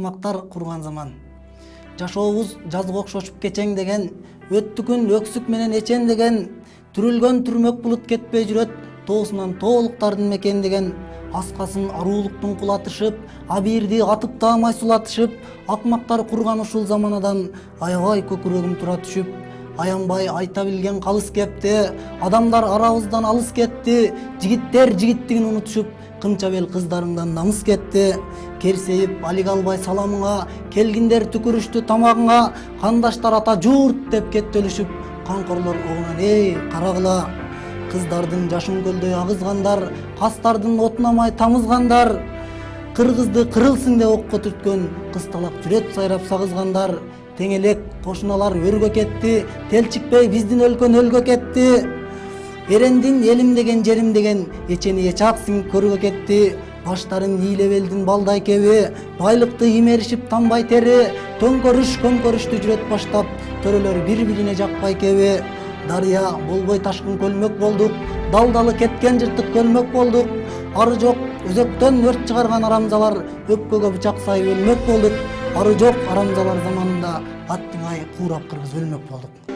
акмактар курган заман. Жашообуз жазга окшошуп кечең деген, өттү күн өксүк менен эчен деген, түрүлгөн түрмөк булут кетпей жүрөт, тоосунан тоолуктардын мекен деген, аскасын аруулуктун кулатышып, абийирди атып таамай сулатышып, акмактар курган ушул заманадан аябай көкүрөгүм тура түшүп, аянбай айта билген калыс кепти, адамдар арабыздан алыс кетти, жигиттер жигиттигин унутушуп, кымча бел кыздарыңдан намыс кетти. Керсейип алик албай саламыңа, келгиндер түкүрүштү тамагыңа, кандаштар ата жуурт деп кеттелишип, канкорлор огунан эй карагыла. Кыздардын жашын көлдөй агызгандар, кастардын отунамай тамызгандар, кыргызды кырылсың деп окко түрткөн, кысталак жүрөт сайрап сагызгандар, тең элек кошуналар өргө кетти, телчикпей биздин өлкөн өлгө кетти. Эрендин элим деген жерим деген, эчени эчаксың көргө кетти. Баштарын ийлебелдин балдай кеби, байлыкты имеришип танбай тери, төңкөрүш көмкөрүштү жүрөт баштап, төрөлөр бири-бирине жакпай кеби. Дарыя болбой ташкын көлмөк болдук, далдалы кеткен жыртык көлмөк болдук. Ары жок өзөктөн өрт чыгарган арамзалар, өпкөгө бычак сайып өлмөк болдук. Ары жок арамзалар заманында аттың ай куурап кыргыз өлмөк болдук.